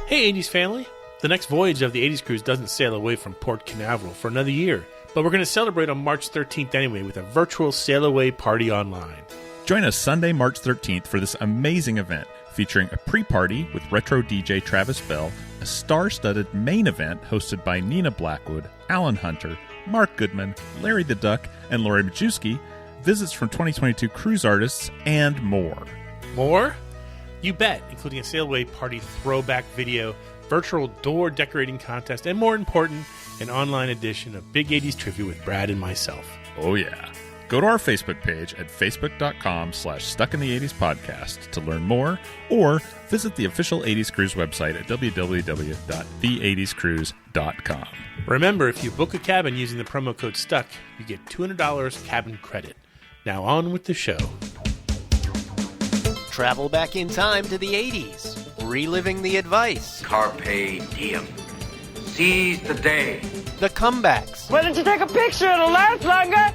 Hey 80s family! The next voyage of the 80s cruise doesn't sail away from Port Canaveral for another year, but we're going to celebrate on March 13th anyway with a virtual sail-away party online. Join us Sunday, March 13th for this amazing event featuring a pre-party with retro DJ Travis Bell, a star-studded main event hosted by Nina Blackwood, Alan Hunter, Mark Goodman, Larry the Duck, and Lori Majewski, visits from 2022 cruise artists, and more. More? You bet, including a sail-away party throwback video, virtual door decorating contest, and more important, an online edition of Big 80s Trivia with Brad and myself. Oh yeah. Go to our Facebook page at facebook.com/stuckinthe80spodcast to learn more, or visit the official 80s Cruise website at www.the80scruise.com. Remember, if you book a cabin using the promo code STUCK, you get $200 cabin credit. Now on with the show. Travel back in time to the 80s, reliving the advice, Carpe diem. Seize the day. the comebacks, Why don't you take a picture? It'll last longer.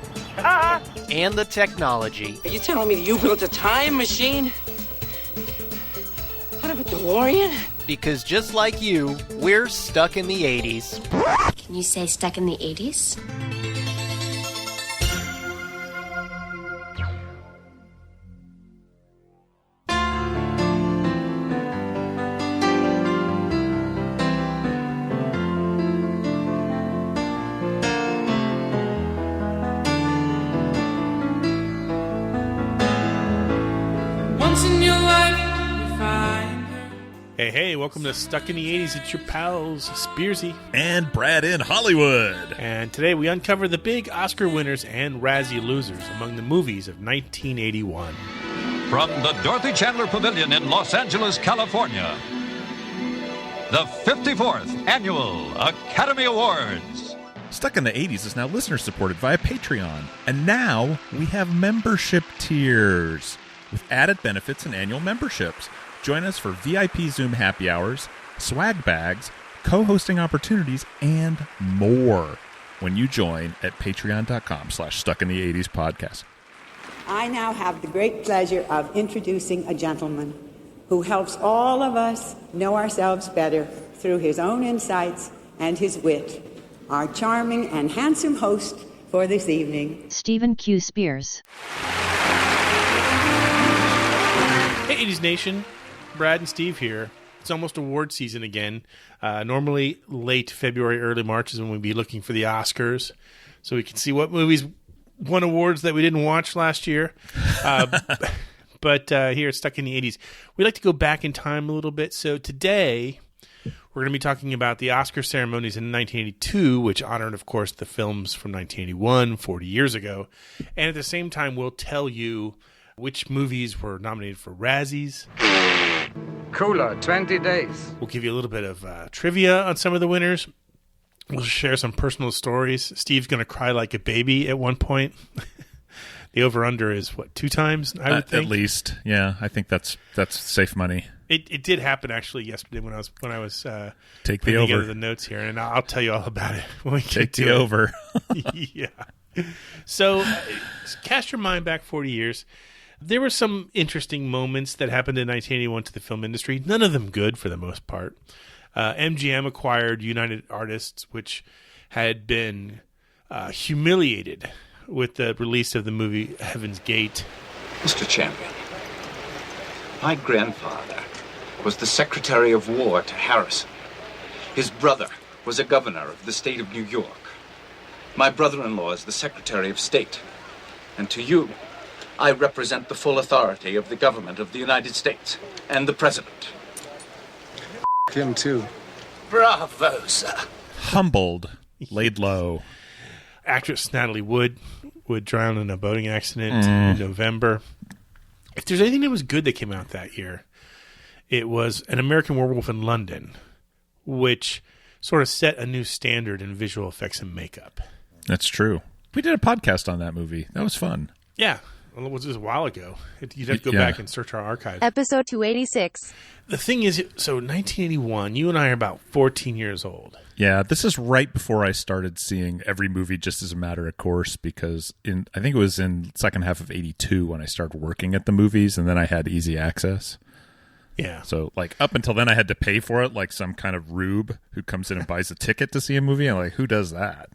and the technology. Are you telling me that you built a time machine out of a DeLorean? Because just like you, we're stuck in the 80s. Can you say stuck in the 80s? Hey, welcome to Stuck in the 80s. It's your pals, Spearsy. And Brad in Hollywood. And today we uncover the big Oscar winners and Razzie losers among the movies of 1981. From the Dorothy Chandler Pavilion in Los Angeles, California, the 54th Annual Academy Awards. Stuck in the 80s is now listener-supported via Patreon. And now we have membership tiers with added benefits and annual memberships. Join us for VIP Zoom happy hours, swag bags, co-hosting opportunities, and more when you join at patreon.com/stuckinthe80spodcast. I now have the great pleasure of introducing a gentleman who helps all of us know ourselves better through his own insights and his wit. Our charming and handsome host for this evening, Stephen Q. Spears. Hey, 80s Nation. Brad and Steve here. It's almost award season again. Normally late February, early March is when we'd be looking for the Oscars, so we can see what movies won awards that we didn't watch last year. But here at Stuck in the 80s, we like to go back in time a little bit. So today, we're going to be talking about the Oscar ceremonies in 1982, which honored, of course, the films from 1981, 40 years ago. And at the same time, we'll tell you which movies were nominated for Razzies. Cooler, 20 days. We'll give you a little bit of trivia on some of the winners. We'll share some personal stories. Steve's going to cry like a baby at one point. The over-under is, what, 2 times, I would think? At least. Yeah, I think that's safe money. It did happen, actually, yesterday when I was Take putting the together over. the notes here, and I'll tell you all about it when we Take get to the it. over. Yeah. So, cast your mind back 40 years. There were some interesting moments that happened in 1981 to the film industry, none of them good for the most part. MGM acquired United Artists, which had been humiliated with the release of the movie Heaven's Gate. Mr. Champion, my grandfather was the Secretary of War to Harrison. His brother was a governor of the state of New York. My brother-in-law is the Secretary of State. And to you, I represent the full authority of the government of the United States and the president. Him too. Bravo, sir. Humbled. Laid low. Actress Natalie Wood drown in a boating accident in November. If there's anything that was good that came out that year, it was An American Werewolf in London, which sort of set a new standard in visual effects and makeup. That's true. We did a podcast on that movie. That was fun. Yeah. Well, it was just a while ago. You'd have to go back and search our archives. Episode 286. The thing is, so 1981, you and I are about 14 years old. Yeah, this is right before I started seeing every movie just as a matter of course, because I think it was in second half of 82 when I started working at the movies, and then I had easy access. Yeah. So, like, up until then, I had to pay for it, like some kind of rube who comes in and buys a ticket to see a movie. I'm like, who does that?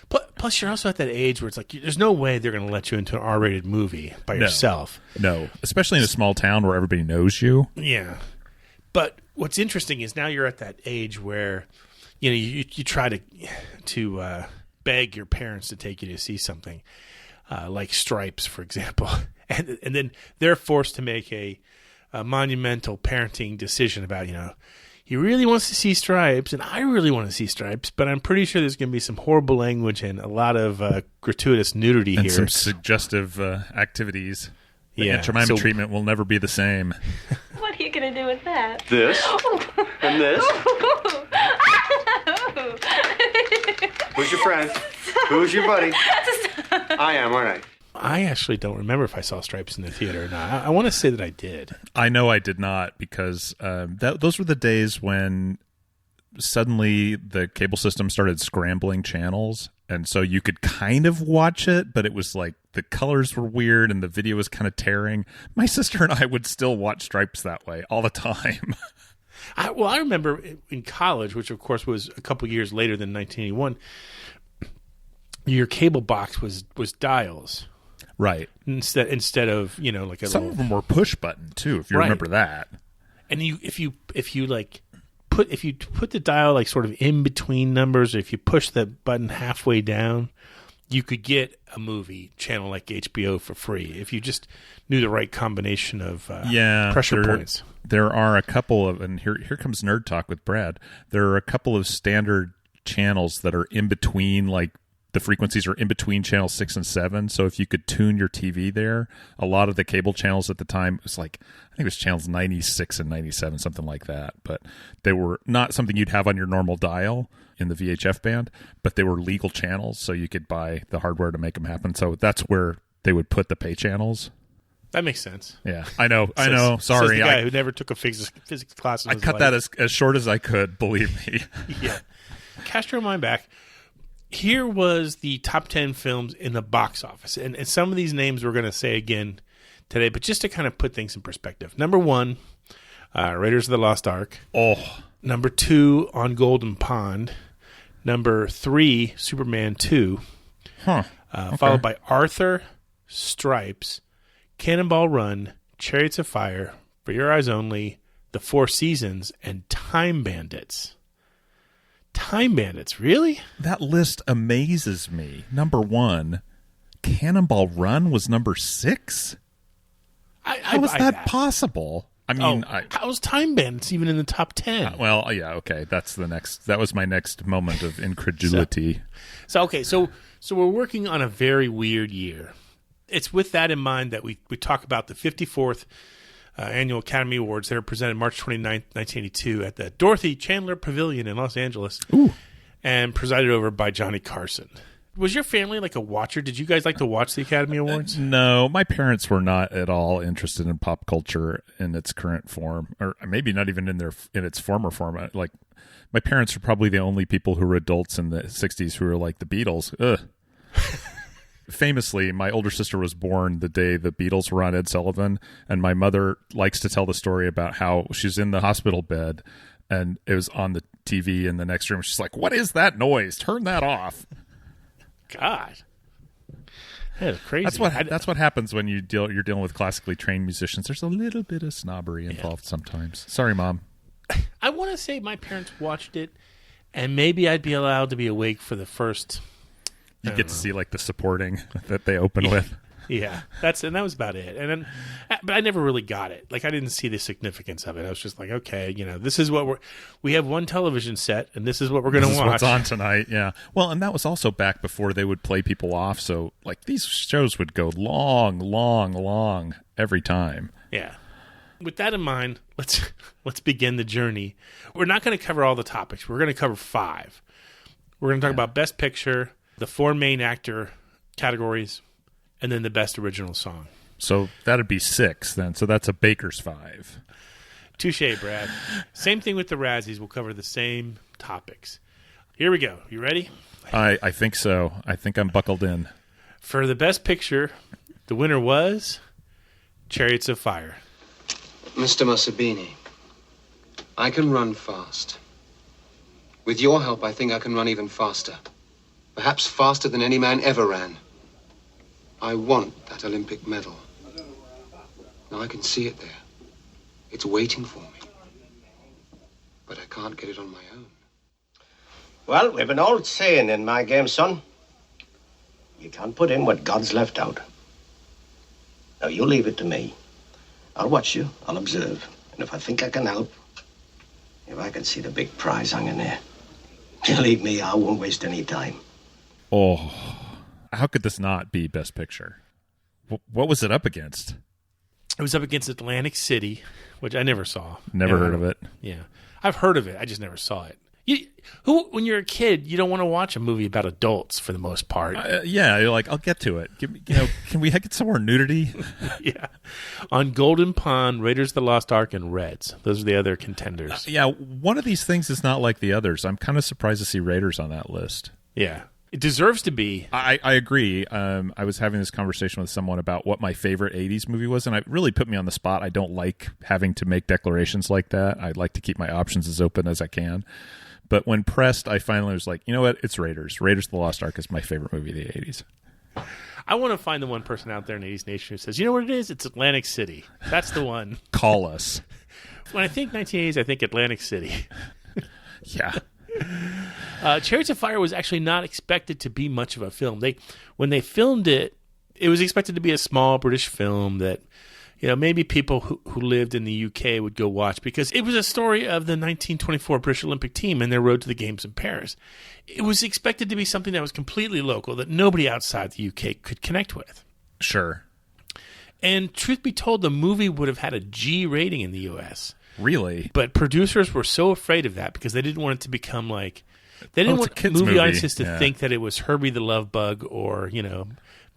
Plus, you're also at that age where it's like, there's no way they're going to let you into an R-rated movie by yourself. No, especially in a small town where everybody knows you. Yeah. But what's interesting is now you're at that age where, you try to beg your parents to take you to see something, like Stripes, for example. And then they're forced to make a monumental parenting decision about, he really wants to see Stripes, and I really want to see Stripes, but I'm pretty sure there's going to be some horrible language and a lot of gratuitous nudity and here. Some suggestive activities. The Yeah, Aunt Jemima treatment will never be the same. What are you going to do with that? This and this. Who's your friend? Who's your buddy? I am, aren't I? I actually don't remember if I saw Stripes in the theater or not. I want to say that I did. I know I did not, because those were the days when suddenly the cable system started scrambling channels, and so you could kind of watch it, but it was like the colors were weird and the video was kind of tearing. My sister and I would still watch Stripes that way all the time. I remember in college, which of course was a couple years later than 1981, your cable box was dials. Right. Instead of, like some of them were push button too, if you remember that. And if you put the dial like sort of in between numbers, or if you push the button halfway down, you could get a movie channel like HBO for free if you just knew the right combination of pressure points. There are a couple of, and here comes Nerd Talk with Brad. There are a couple of standard channels that are in between, like the frequencies are in between channel 6 and 7. So if you could tune your TV there, a lot of the cable channels at the time was like, I think it was channels 96 and 97, something like that. But they were not something you'd have on your normal dial in the VHF band, but they were legal channels, so you could buy the hardware to make them happen. So that's where they would put the pay channels. That makes sense. Yeah, I know. Sorry. Says the guy who never took a physics class in his cut life. that as short as I could, believe me. Yeah. Cast your mind back. Here was the top 10 films in the box office. And some of these names we're going to say again today, but just to kind of put things in perspective. Number 1, Raiders of the Lost Ark. Oh. Number 2, On Golden Pond. Number 3, Superman 2. Okay. Followed by Arthur, Stripes, Cannonball Run, Chariots of Fire, For Your Eyes Only, The Four Seasons, and Time Bandits. Time Bandits, really? That list amazes me. Number 1, Cannonball Run was number 6? How is that possible? I mean, how's Time Bandits even in the top 10? Well, yeah, okay. That was my next moment of incredulity. So we're working on a very weird year. It's with that in mind that we talk about the 54th Annual Academy Awards that are presented March 29th, 1982 at the Dorothy Chandler Pavilion in Los Angeles. Ooh. And presided over by Johnny Carson. Was your family like a watcher? Did you guys like to watch the Academy Awards? No, my parents were not at all interested in pop culture in its current form, or maybe not even in its former form. Like, my parents are probably the only people who were adults in the 60s who were like the Beatles. Ugh. Famously, my older sister was born the day the Beatles were on Ed Sullivan, and my mother likes to tell the story about how she's in the hospital bed and it was on the TV in the next room. She's like, "What is that noise? Turn that off." God, that's crazy. That's what happens when you're dealing with classically trained musicians. There's a little bit of snobbery involved sometimes. Sorry, Mom. I want to say my parents watched it, and maybe I'd be allowed to be awake for the first. You get to see like the supporting that they open with. Yeah, that was about it. But I never really got it. Like, I didn't see the significance of it. I was just like, okay, this is what we have one television set, and this is what we're going to watch. What's on tonight? Yeah. Well, and that was also back before they would play people off. So like these shows would go long every time. Yeah. With that in mind, let's begin the journey. We're not going to cover all the topics. We're going to cover 5. We're going to talk about Best Picture, the 4 main actor categories, and then the Best Original Song. So that'd be 6 then. So that's a Baker's 5. Touche, Brad. Same thing with the Razzies. We'll cover the same topics. Here we go. You ready? I think so. I think I'm buckled in. For the Best Picture, the winner was Chariots of Fire. Mr. Musabini, I can run fast. With your help, I think I can run even faster. Perhaps faster than any man ever ran. I want that Olympic medal. Now I can see it there. It's waiting for me. But I can't get it on my own. Well, we've an old saying in my game, son. You can't put in what God's left out. Now, you leave it to me. I'll watch you. I'll observe. And if I think I can help, if I can see the big prize hanging there, believe me, I won't waste any time. Oh, how could this not be Best Picture? What was it up against? It was up against Atlantic City, which I never saw. Never heard of it. Yeah. I've heard of it. I just never saw it. When you're a kid, you don't want to watch a movie about adults for the most part. Yeah, you're like, I'll get to it. Can we get some more nudity? Yeah. On Golden Pond, Raiders of the Lost Ark, and Reds. Those are the other contenders. Yeah, one of these things is not like the others. I'm kind of surprised to see Raiders on that list. Yeah. It deserves to be. I agree. I was having this conversation with someone about what my favorite 80s movie was, and it really put me on the spot. I don't like having to make declarations like that. I like to keep my options as open as I can. But when pressed, I finally was like, you know what? It's Raiders. Raiders of the Lost Ark is my favorite movie of the 80s. I want to find the one person out there in 80s Nation who says, you know what it is? It's Atlantic City. That's the one. Call us. When I think 1980s, I think Atlantic City. Yeah. Chariots of Fire was actually not expected to be much of a film. When they filmed it, it was expected to be a small British film that, maybe people who lived in the UK would go watch because it was a story of the 1924 British Olympic team and their road to the Games in Paris. It was expected to be something that was completely local that nobody outside the UK could connect with. Sure. And truth be told, the movie would have had a G rating in the US. Really? But producers were so afraid of that because they didn't want it to become like... They didn't want movie audiences to think that it was Herbie the Love Bug or,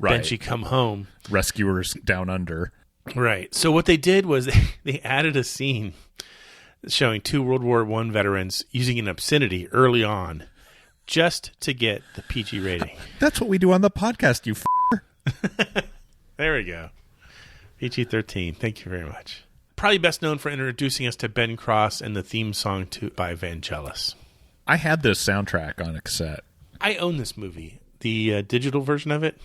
Benchy Come Home. Rescuers Down Under. Right. So what they did was they added a scene showing two World War I veterans using an obscenity early on just to get the PG rating. That's what we do on the podcast, you f***er. There we go. PG-13. Thank you very much. Probably best known for introducing us to Ben Cross and the theme song by Vangelis. I had this soundtrack on a cassette. I own this movie, the digital version of it.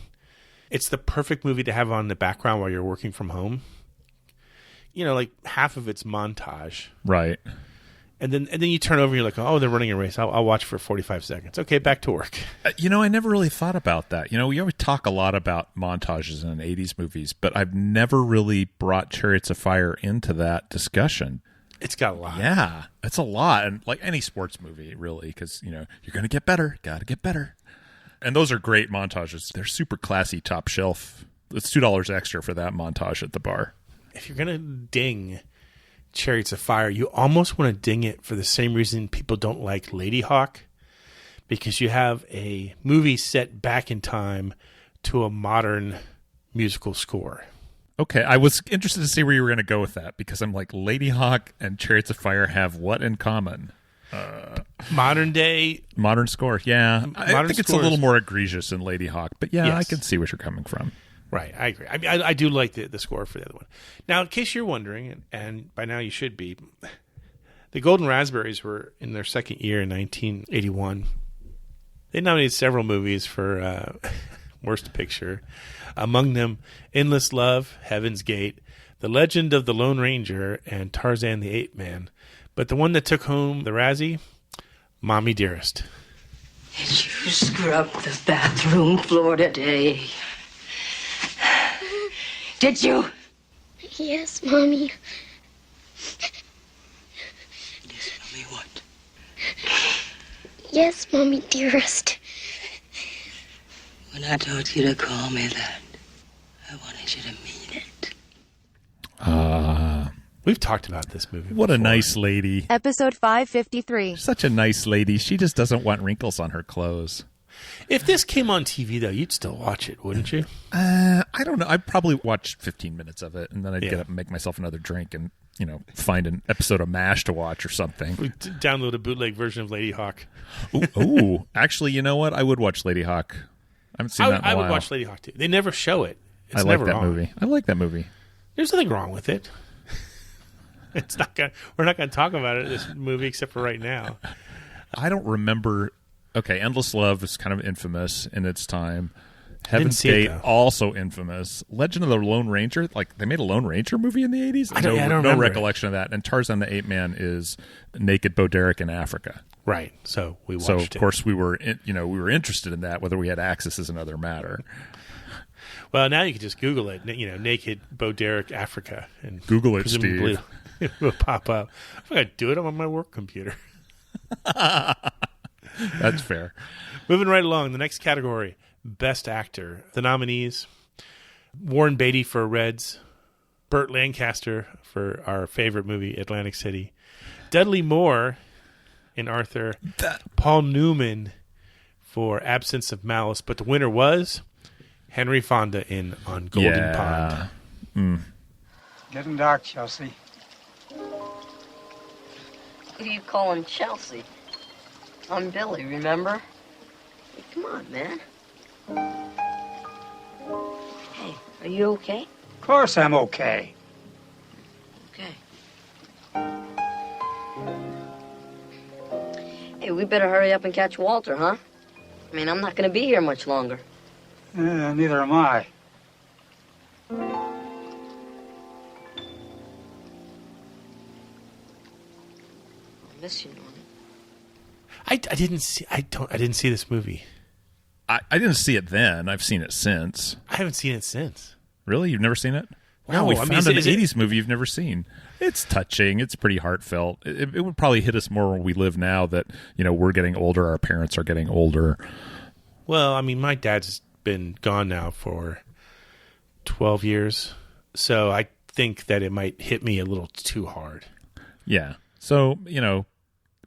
It's the perfect movie to have on the background while you're working from home. Like half of it's montage. Right. And then you turn over and you're like, oh, they're running a race. I'll watch for 45 seconds. Okay, back to work. I never really thought about that. We always talk a lot about montages in 80s movies, but I've never really brought Chariots of Fire into that discussion. It's got a lot. Yeah, it's a lot. And like any sports movie, really, because, you're going to get better. Got to get better. And those are great montages. They're super classy, top shelf. It's $2 extra for that montage at the bar. If you're going to ding Chariots of Fire, you almost want to ding it for the same reason people don't like Lady Hawk, because you have a movie set back in time to a modern musical score. Okay, I was interested to see where you were going to go with that, because I'm like, Lady Hawk and Chariots of Fire have what in common? Modern score. Yeah, I think it's a little more egregious than Lady Hawk, but yeah, yes. I can see where you're coming from. Right, I agree. I do like the score for the other one. Now, in case you're wondering, and by now you should be, the Golden Raspberries were in their second year in 1981. They nominated several movies for Worst Picture. Among them, Endless Love, Heaven's Gate, The Legend of the Lone Ranger, and Tarzan the Ape Man. But the one that took home the Razzie, Mommie Dearest. Did you scrub the bathroom floor today? Did you? Yes, Mommy. Yes, Mommy, what? Yes, Mommy Dearest. When I told you to call me that, I wanted you to mean it. We've talked about this movie What before. A nice lady. Episode 553. Such a nice lady. She just doesn't want wrinkles on her clothes. If this came on TV, though, you'd still watch it, wouldn't you? I don't know. I'd probably watch 15 minutes of it, and then I'd get up and make myself another drink and, find an episode of MASH to watch or something. We download a bootleg version of Lady Hawk. Ooh. Actually, you know what? I would watch Lady Hawk. I haven't seen that in a while. I would watch Lady Hawk, too. They never show it. It's I like never that on. movie. I like that movie. There's nothing wrong with it. We're not gonna talk about it this movie except for right now. I don't remember. Okay, Endless Love is kind of infamous in its time. Heaven's Gate, also infamous. Legend of the Lone Ranger, like they made a Lone Ranger movie in the 80s? I don't no recollection of that. And Tarzan the Ape Man is Naked Bo Derek in Africa. Right. So we watched it. So, of course, we were interested in that. Whether we had access is another matter. Well, now you can just Google it, Naked Bo Derek Africa. And Google it, Steve. It will pop up. If I do it, I'm on my work computer. That's fair. Moving right along, the next category. Best Actor. The nominees: Warren Beatty for Reds, Burt Lancaster for our favorite movie, Atlantic City, Dudley Moore in Arthur, Paul Newman for Absence of Malice, but the winner was Henry Fonda in On Golden Pond. Mm. Getting dark, Chelsea. Who do you call him Chelsea? I'm Billy, remember? Hey, come on, man. Hey, are you okay? Of course I'm okay. Okay. Hey, we better hurry up and catch Walter, huh? I mean, I'm not going to be here much longer. Neither am I. I miss you, Norman. I didn't see this movie. I didn't see it then. I've seen it since. I haven't seen it since. Really? You've never seen it? No, we found an 80s movie you've never seen. It's touching. It's pretty heartfelt. It would probably hit us more when we live now that, we're getting older, our parents are getting older. Well, I mean, my dad's been gone now for 12 years, so I think that it might hit me a little too hard. Yeah. So,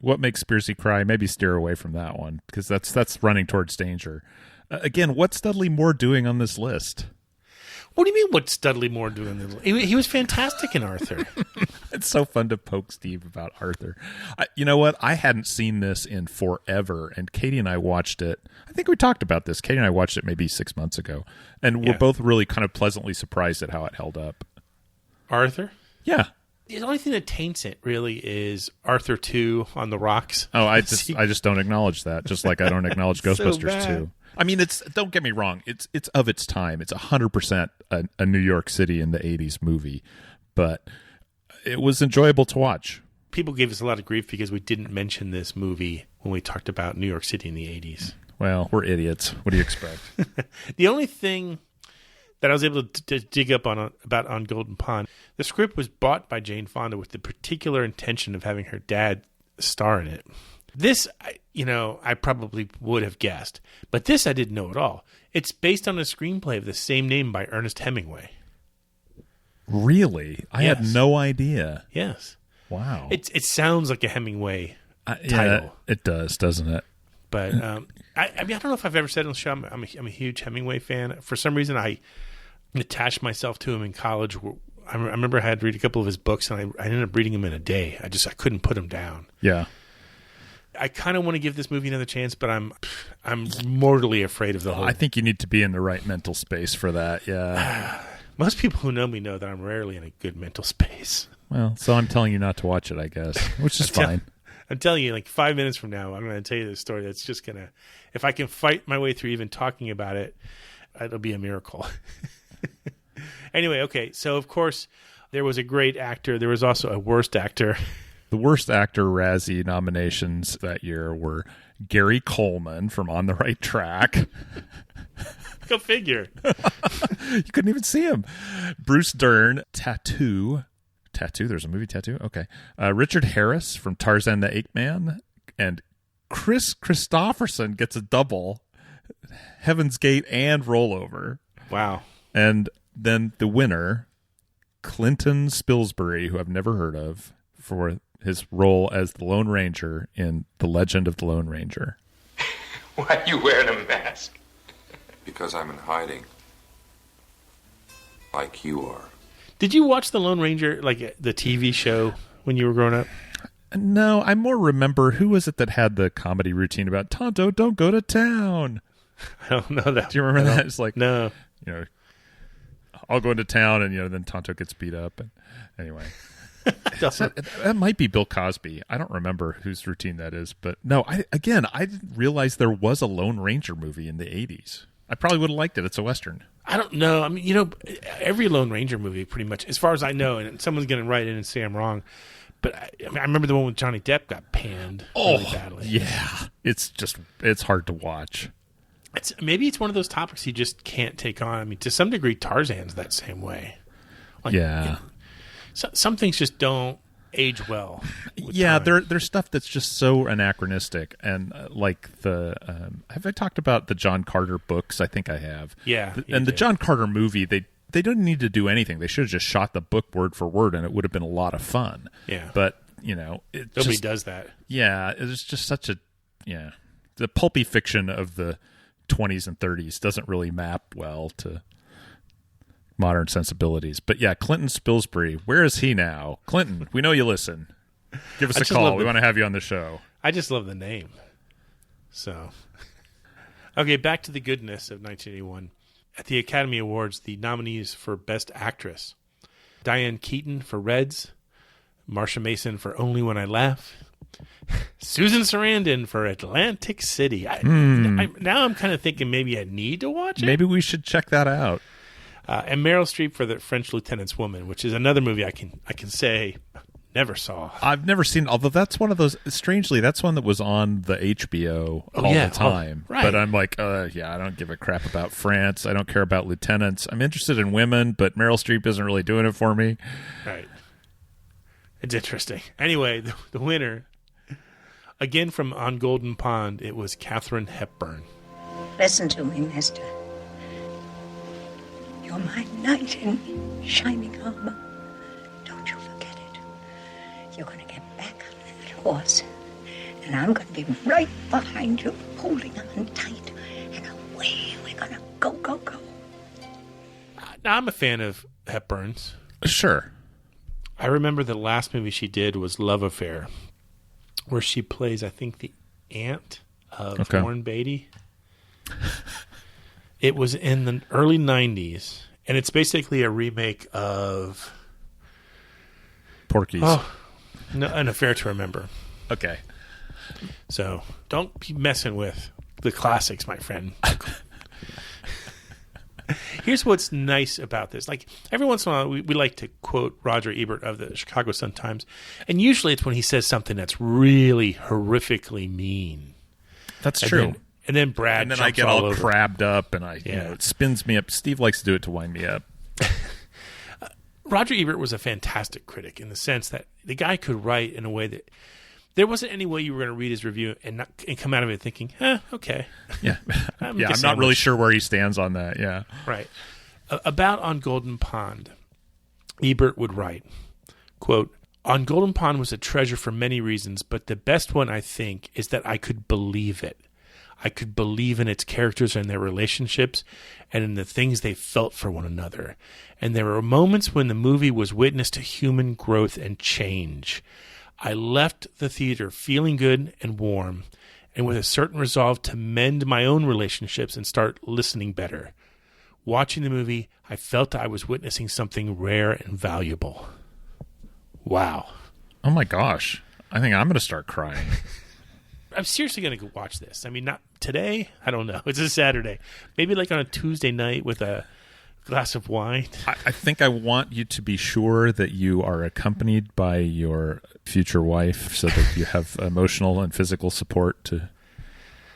what makes Spearsy cry? Maybe steer away from that one, because that's running towards danger. Again, what's Dudley Moore doing on this list? What do you mean, what's Dudley Moore doing? He was fantastic in Arthur. It's so fun to poke Steve about Arthur. You know what? I hadn't seen this in forever, and Katie and I watched it. I think we talked about this. Katie and I watched it maybe 6 months ago, and we're both really kind of pleasantly surprised at how it held up. Arthur? Yeah. The only thing that taints it really is Arthur 2 on the rocks. Oh, I just don't acknowledge that, just like I don't acknowledge Ghostbusters 2. I mean, don't get me wrong. It's of its time. It's 100% a New York City in the 80s movie, but it was enjoyable to watch. People gave us a lot of grief because we didn't mention this movie when we talked about New York City in the 80s. Well, we're idiots. What do you expect? The only thing that I was able to dig up on Golden Pond, the script was bought by Jane Fonda with the particular intention of having her dad star in it. This, I probably would have guessed, but this I didn't know at all. It's based on a screenplay of the same name by Ernest Hemingway. Really? I had no idea. Yes. Wow. It sounds like a Hemingway title. Yeah, it does, doesn't it? But I mean, I don't know if I've ever said on the show I'm a huge Hemingway fan. For some reason, I attached myself to him in college. I remember I had to read a couple of his books, and I ended up reading them in a day. I couldn't put him down. Yeah. I kind of want to give this movie another chance, but I'm mortally afraid of the whole. I think you need to be in the right mental space for that. Yeah. Most people who know me know that I'm rarely in a good mental space. Well, so I'm telling you not to watch it, I guess, which is fine. I'm telling you, like 5 minutes from now, I'm going to tell you this story that's just going to, if I can fight my way through even talking about it, it'll be a miracle. Anyway, okay. So, of course, there was a great actor. There was also a worst actor. The worst actor Razzie nominations that year were Gary Coleman from On the Right Track. Go figure. You couldn't even see him. Bruce Dern, Tattoo. There's a movie Tattoo? Okay. Richard Harris from Tarzan the Ape Man. And Chris Christopherson gets a double. Heaven's Gate and Rollover. Wow. And then the winner, Clinton Spilsbury, who I've never heard of, for his role as the Lone Ranger in The Legend of the Lone Ranger. Why are you wearing a mask? Because I'm in hiding. Like you are. Did you watch The Lone Ranger, like the TV show, when you were growing up? No, I more remember, who was it that had the comedy routine about, Tonto, don't go to town? I don't know that. Do you remember that? It's like, no. I'll go into town, and then Tonto gets beat up. And anyway. That might be Bill Cosby. I don't remember whose routine that is. But no, I didn't realize there was a Lone Ranger movie in the 80s. I probably would have liked it. It's a Western. I don't know. I mean, every Lone Ranger movie pretty much, as far as I know, and someone's going to write in and say I'm wrong, but I remember the one with Johnny Depp got panned really badly. Yeah. It's hard to watch. Maybe it's one of those topics you just can't take on. I mean, to some degree, Tarzan's that same way. Some things just don't age well. Yeah, there's stuff that's just so anachronistic, and have I talked about the John Carter books? I think I have. Yeah, and the John Carter movie, they didn't need to do anything. They should have just shot the book word for word, and it would have been a lot of fun. Yeah, but nobody does that. Yeah, it's just such the pulpy fiction of the 20s and 30s doesn't really map well to modern sensibilities. But yeah, Clinton Spilsbury, where is he now? Clinton, we know you listen. Give us a call. We want to have you on the show. I just love the name. So, okay, back to the goodness of 1981. At the Academy Awards, the nominees for Best Actress: Diane Keaton for Reds, Marsha Mason for Only When I Laugh, Susan Sarandon for Atlantic City. Now I'm kind of thinking maybe I need to watch it. Maybe we should check that out. And Meryl Streep for The French Lieutenant's Woman, which is another movie I can say never saw. I've never seen, although that's one of those, strangely, that's one that was on the HBO all the time. Right. But I'm like, I don't give a crap about France. I don't care about lieutenants. I'm interested in women, but Meryl Streep isn't really doing it for me. Right. It's interesting. Anyway, the winner, again from On Golden Pond, it was Katharine Hepburn. Listen to me, mister. You're my knight in shining armor. Don't you forget it. You're going to get back on that horse, and I'm going to be right behind you, holding on tight, and away we're going to go. Now, I'm a fan of Hepburn's. Sure. I remember the last movie she did was Love Affair, where she plays, I think, the aunt of Warren Beatty. It was in the early 90s, and it's basically a remake of Porky's. An Affair to Remember. Okay. So don't be messing with the classics, my friend. Here's what's nice about this. Like, every once in a while, we like to quote Roger Ebert of the Chicago Sun-Times, and usually it's when he says something that's really horrifically mean. That's true. And then Brad, and then I get all crabbed up, and it spins me up. Steve likes to do it to wind me up. Roger Ebert was a fantastic critic in the sense that the guy could write in a way that there wasn't any way you were going to read his review and come out of it thinking, okay. Yeah, I'm not really sure where he stands on that. Yeah, right. About On Golden Pond, Ebert would write, quote, "On Golden Pond was a treasure for many reasons, but the best one, I think, is that I could believe it. I could believe in its characters and their relationships and in the things they felt for one another. And there were moments when the movie was witness to human growth and change. I left the theater feeling good and warm and with a certain resolve to mend my own relationships and start listening better. Watching the movie, I felt I was witnessing something rare and valuable." Wow. Oh my gosh. I think I'm going to start crying. I'm seriously going to go watch this. I mean, not today. I don't know. It's a Saturday. Maybe like on a Tuesday night with a glass of wine. I think I want you to be sure that you are accompanied by your future wife so that you have emotional and physical support to,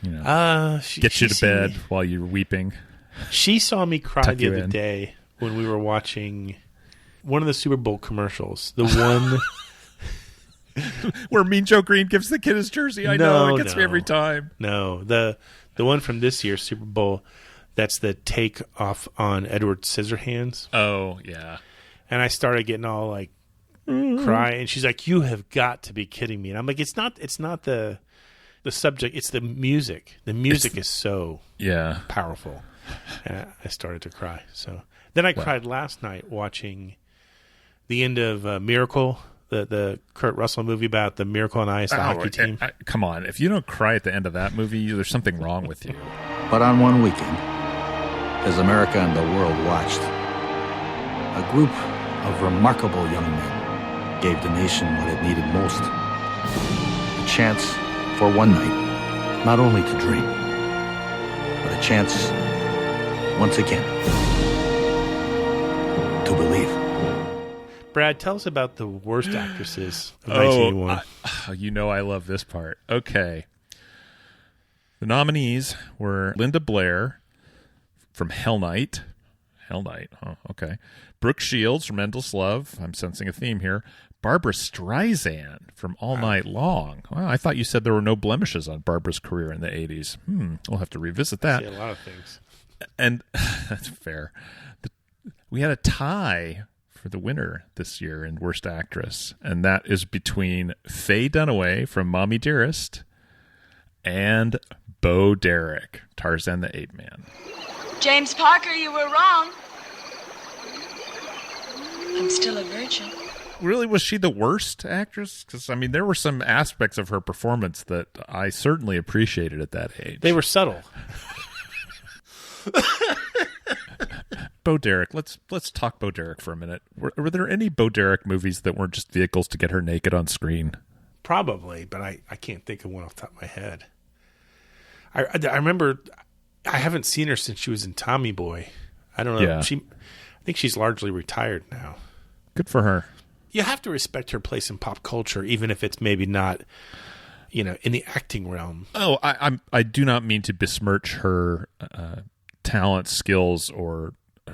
get you to bed while you're weeping. She saw me cry the other day when we were watching one of the Super Bowl commercials. The one... where Mean Joe Green gives the kid his jersey. I know. It gets me every time. No. The one from this year's Super Bowl, that's the take off on Edward Scissorhands. Oh, yeah. And I started getting all like crying. And she's like, "You have got to be kidding me." And I'm like, it's not the subject, it's the music. The music is so powerful. And I started to cry. So then I cried last night watching the end of Miracle, the Kurt Russell movie about the Miracle on Ice hockey team. Come on. If you don't cry at the end of that movie, there's something wrong with you. But on one weekend, as America and the world watched, a group of remarkable young men gave the nation what it needed most. A chance for one night, not only to dream, but a chance, once again, to believe. Brad, tell us about the worst actresses of 1981. You know I love this part. Okay. The nominees were Linda Blair from Hell Night. Hell Night, oh, okay. Brooke Shields from Endless Love. I'm sensing a theme here. Barbara Streisand from All Night Long. Well, I thought you said there were no blemishes on Barbara's career in the 80s. We'll have to revisit that. I see a lot of things. And that's fair. We had a tie for the winner this year in Worst Actress, and that is between Faye Dunaway from Mommie Dearest and Bo Derek, Tarzan the Ape Man. James Parker, you were wrong. I'm still a virgin. Really, was she the worst actress? Because, I mean, there were some aspects of her performance that I certainly appreciated at that age. They were subtle. Bo Derek, let's talk Bo Derek for a minute. Were there any Bo Derek movies that weren't just vehicles to get her naked on screen? Probably, but I can't think of one off the top of my head. I remember, I haven't seen her since she was in Tommy Boy. I don't know. Yeah. I think she's largely retired now. Good for her. You have to respect her place in pop culture, even if it's maybe not, in the acting realm. Oh, I do not mean to besmirch her talent, skills, or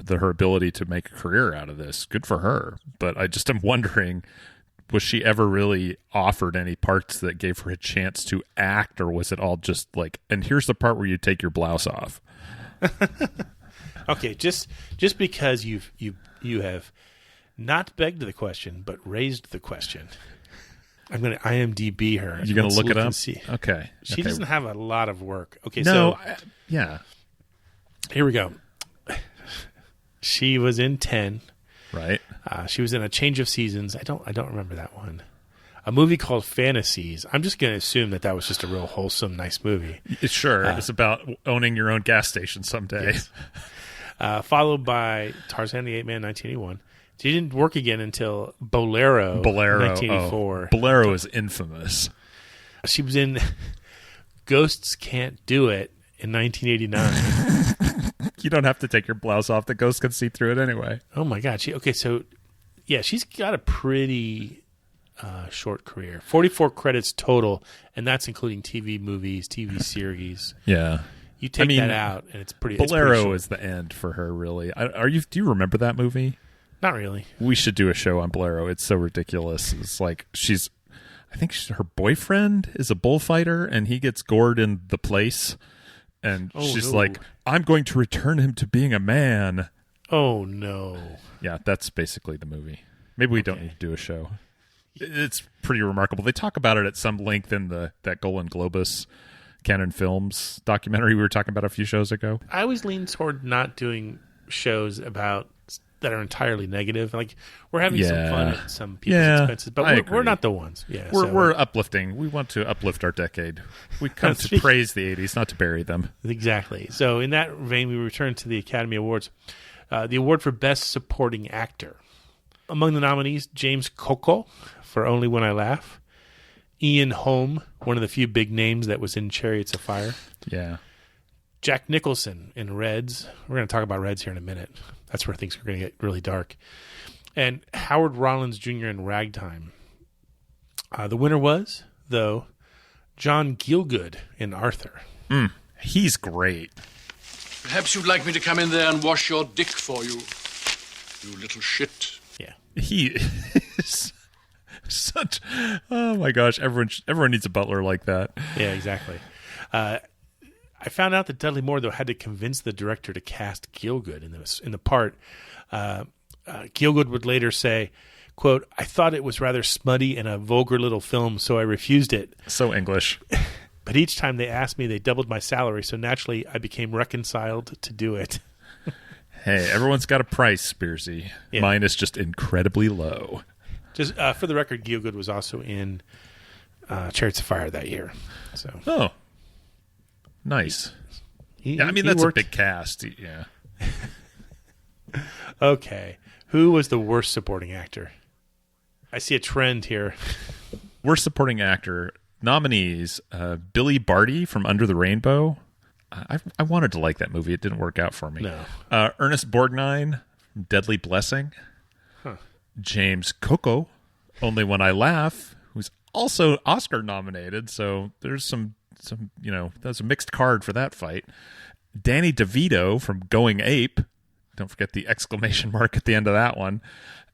her ability to make a career out of this. Good for her. But I just am wondering, was she ever really offered any parts that gave her a chance to act, or was it all just like, and here's the part where you take your blouse off? Okay, just because you have not begged the question, but raised the question, I'm going to IMDb her. You're going to look it up? See. Okay. She doesn't have a lot of work. Okay, no, so yeah. Here we go. She was in 10. Right. She was in A Change of Seasons. I don't remember that one. A movie called Fantasies. I'm just going to assume that was just a real wholesome, nice movie. Sure. It's about owning your own gas station someday. Yes. Followed by Tarzan the Ape Man, 1981. She didn't work again until Bolero 1984. Oh, Bolero is infamous. She was in Ghosts Can't Do It in 1989. You don't have to take your blouse off. The ghost can see through it anyway. Oh, my God. She's got a pretty short career. 44 credits total, and that's including TV movies, TV series. Yeah. You take that out, and it's pretty. Bolero is the end for her, really. Do you remember that movie? Not really. We should do a show on Bolero. It's so ridiculous. It's like I think her boyfriend is a bullfighter, and he gets gored in The Place, and she's like, "I'm going to return him to being a man." Oh no! Yeah, that's basically the movie. Maybe we don't need to do a show. It's pretty remarkable. They talk about it at some length in that Golan Globus Canon Films documentary we were talking about a few shows ago. I always lean toward not doing shows that are entirely negative. Like, we're having some fun at some people's expenses, but we're not the ones. Yeah, we're uplifting. We want to uplift our decade. We come to praise the 80s, not to bury them. Exactly. So in that vein, we return to the Academy Awards. The award for Best Supporting Actor. Among the nominees, James Coco for Only When I Laugh. Ian Holm, one of the few big names that was in Chariots of Fire. Yeah. Jack Nicholson in Reds. We're going to talk about Reds here in a minute. That's where things are going to get really dark. And Howard Rollins Jr. in Ragtime. The winner was, though, John Gielgud in Arthur. He's great. Perhaps you'd like me to come in there and wash your dick for you, you little shit. Yeah. He is such... Oh, my gosh. Everyone needs a butler like that. Yeah, exactly. I found out that Dudley Moore, though, had to convince the director to cast Gielgud in the part. Gielgud would later say, quote, "I thought it was rather smutty and a vulgar little film, so I refused it. So English. But each time they asked me, they doubled my salary, so naturally I became reconciled to do it." Hey, everyone's got a price, Spearsy. Yeah. Mine is just incredibly low. Just for the record, Gielgud was also in Chariots of Fire that year. So. Oh. Nice. That's a big cast. Yeah. Okay. Who was the worst supporting actor? I see a trend here. Worst supporting actor nominees: Billy Barty from Under the Rainbow. I wanted to like that movie. It didn't work out for me. No. Ernest Borgnine from Deadly Blessing. Huh. James Coco, Only When I Laugh, who's also Oscar nominated. So there's some that's a mixed card for that fight. Danny DeVito from Going Ape. Don't forget the exclamation mark at the end of that one.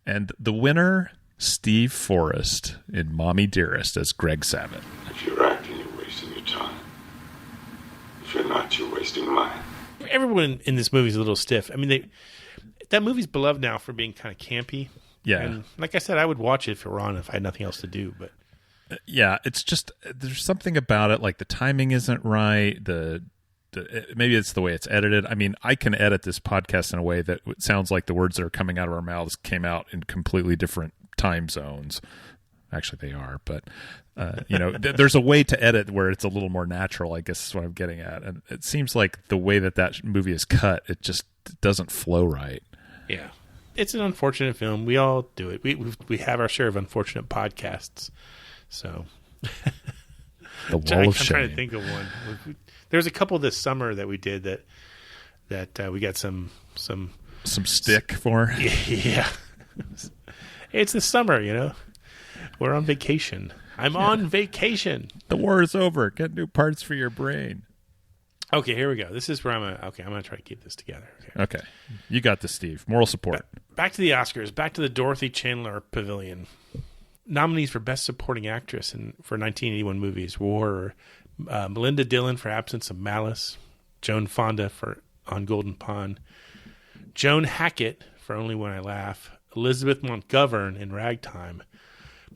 And the winner, Steve Forrest in Mommie Dearest as Greg Sabat. If you're acting, you're wasting your time. If you're not, you're wasting mine. Everyone in this movie is a little stiff. I mean, that movie's beloved now for being kind of campy. Yeah. And like I said, I would watch it if it were on if I had nothing else to do. But yeah, it's just there's something about it. Like the timing isn't right. Maybe it's the way it's edited. I mean, I can edit this podcast in a way that it sounds like the words that are coming out of our mouths came out in completely different time zones. Actually, they are, but there's a way to edit where it's a little more natural, I guess is what I'm getting at. And it seems like the way that movie is cut, it just doesn't flow right. Yeah. It's an unfortunate film. We all do it. We have our share of unfortunate podcasts. So the wall of shame. I'm trying to think of one. There's a couple this summer that we did that we got some stick for. Yeah. It's the summer, We're on vacation. I'm on vacation. The war is over. Get new parts for your brain. Okay, here we go. This is where I'm going to try to keep this together. Okay. You got this, Steve. Moral support. Back to the Oscars. Back to the Dorothy Chandler Pavilion. Nominees for Best Supporting Actress for 1981 movies were Melinda Dillon for Absence of Malice, Joan Fonda for On Golden Pond, Joan Hackett for Only When I Laugh, Elizabeth Montgovern in Ragtime,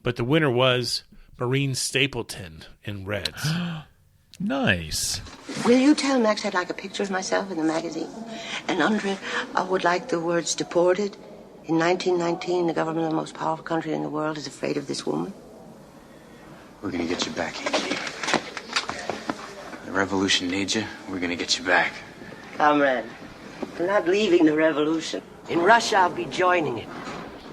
but the winner was Maureen Stapleton in Reds. Nice. Will you tell Max I'd like a picture of myself in the magazine? And under it, I would like the words deported. In 1919, the government of the most powerful country in the world is afraid of this woman. We're gonna get you back, Angie. The revolution needs you. We're gonna get you back. Comrade, I'm not leaving the revolution. In Russia, I'll be joining it.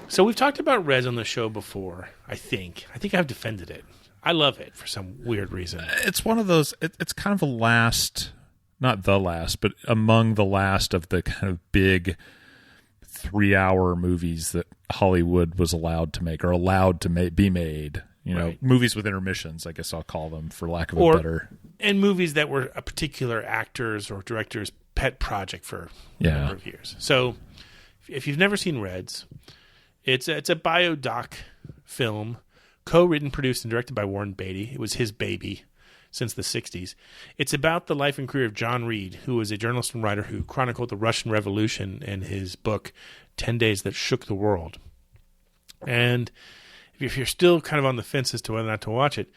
So we've talked about Reds on the show before, I think. I've defended it. I love it for some weird reason. It's one of those, it's kind of a last, not the last, but among the last of the kind of big 3-hour movies that Hollywood was allowed to make or allowed to be made. Right. Movies with intermissions, I guess I'll call them, for lack of a better. And movies that were a particular actor's or director's pet project for a number of years. So if you've never seen Reds, it's a biodoc film, co-written, produced, and directed by Warren Beatty. It was his baby since the 60s. It's about the life and career of John Reed, who was a journalist and writer who chronicled the Russian Revolution in his book, 10 Days That Shook the World. And if you're still kind of on the fence as to whether or not to watch it,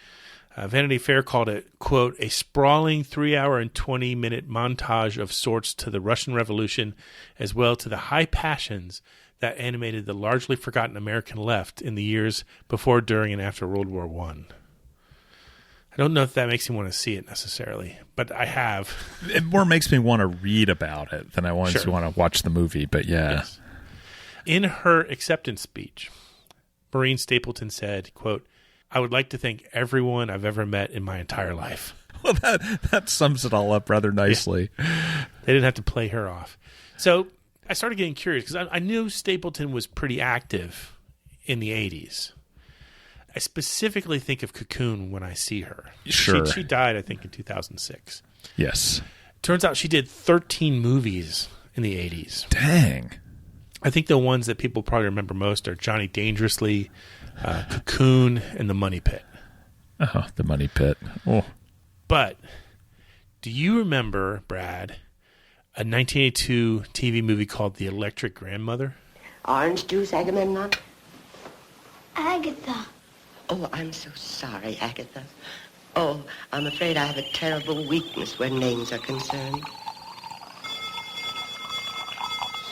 Vanity Fair called it, quote, a sprawling 3-hour and 20-minute montage of sorts to the Russian Revolution, as well to the high passions that animated the largely forgotten American left in the years before, during, and after World War I. I don't know if that makes me want to see it necessarily, but I have. It more makes me want to read about it than I want to watch the movie, but yeah. Yes. In her acceptance speech, Maureen Stapleton said, quote, I would like to thank everyone I've ever met in my entire life. Well, that sums it all up rather nicely. Yeah. They didn't have to play her off. So I started getting curious because I knew Stapleton was pretty active in the 80s. I specifically think of Cocoon when I see her. Sure. She died, I think, in 2006. Yes. Turns out she did 13 movies in the 80s. Dang. I think the ones that people probably remember most are Johnny Dangerously, Cocoon, and The Money Pit. Oh, The Money Pit. Oh. But do you remember, Brad, a 1982 TV movie called The Electric Grandmother? Orange juice, Agamemnon? Agatha. Oh, I'm so sorry, Agatha. Oh, I'm afraid I have a terrible weakness where names are concerned.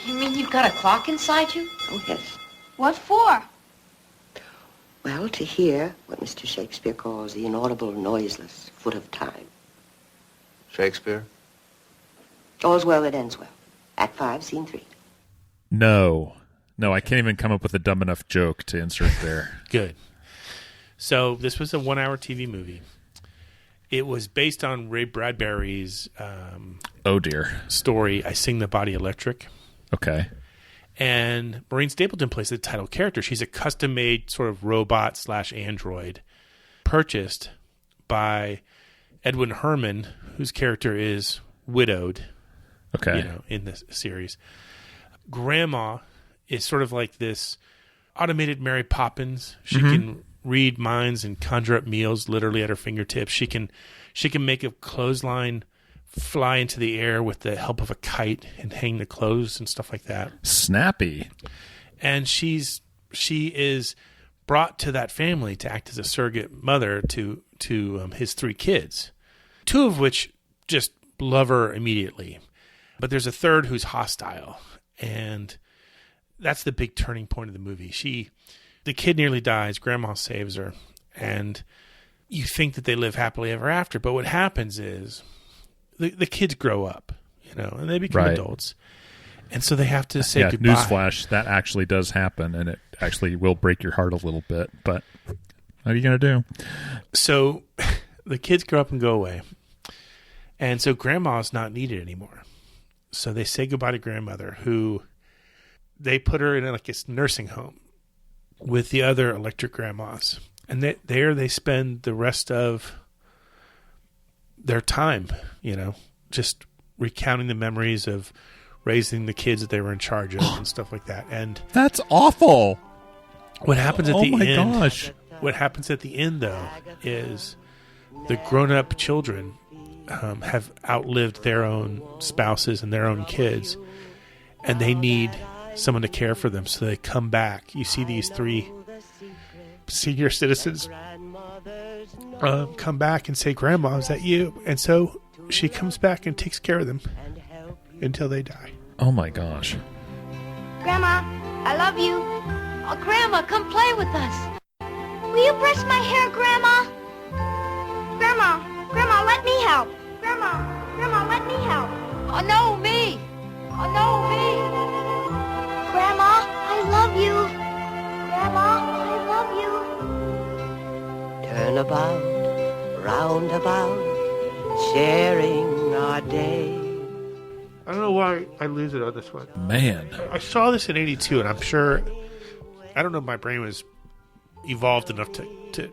You mean you've got a clock inside you? Oh, yes. What for? Well, to hear what Mr. Shakespeare calls the inaudible, noiseless foot of time. Shakespeare? All's well that ends well. Act 5, Scene 3. No. No, I can't even come up with a dumb enough joke to insert there. Good. So this was a 1-hour TV movie. It was based on Ray Bradbury's oh dear story, I Sing the Body Electric. Okay. And Maureen Stapleton plays the title character. She's a custom-made sort of robot/android purchased by Edwin Herman, whose character is widowed. Okay. In this series. Grandma is sort of like this automated Mary Poppins. She can read minds and conjure up meals literally at her fingertips. She can make a clothesline fly into the air with the help of a kite and hang the clothes and stuff like that. Snappy. And she is brought to that family to act as a surrogate mother to his 3 kids, 2 of which just love her immediately. But there's a third who's hostile, and that's the big turning point of the movie. The kid nearly dies. Grandma saves her, and you think that they live happily ever after. But what happens is the kids grow up, and they become adults, and so they have to say goodbye. Newsflash: that actually does happen, and it actually will break your heart a little bit. But what are you going to do? So the kids grow up and go away, and so Grandma's not needed anymore. So they say goodbye to grandmother, who they put her in like a nursing home with the other electric grandmas. And there they spend the rest of their time, just recounting the memories of raising the kids that they were in charge of and stuff like that. And that's awful. What happens at the end? Oh my gosh. What happens at the end, though, is the grown-up children have outlived their own spouses and their own kids, and they need someone to care for them, so they come back. You see these 3 senior citizens come back and say, "Grandma, is that you?" And so she comes back and takes care of them until they die. Oh my gosh. Grandma, I love you. Oh, Grandma, come play with us. Will you brush my hair, Grandma? Grandma, let me help. Grandma, let me help. Oh, no, me. Oh, no, me. Grandma, I love you. Grandma, I love you. Turn about, round about, sharing our day. I don't know why I lose it on this one. Man. I saw this in 82, and I'm sure, I don't know if my brain was evolved enough to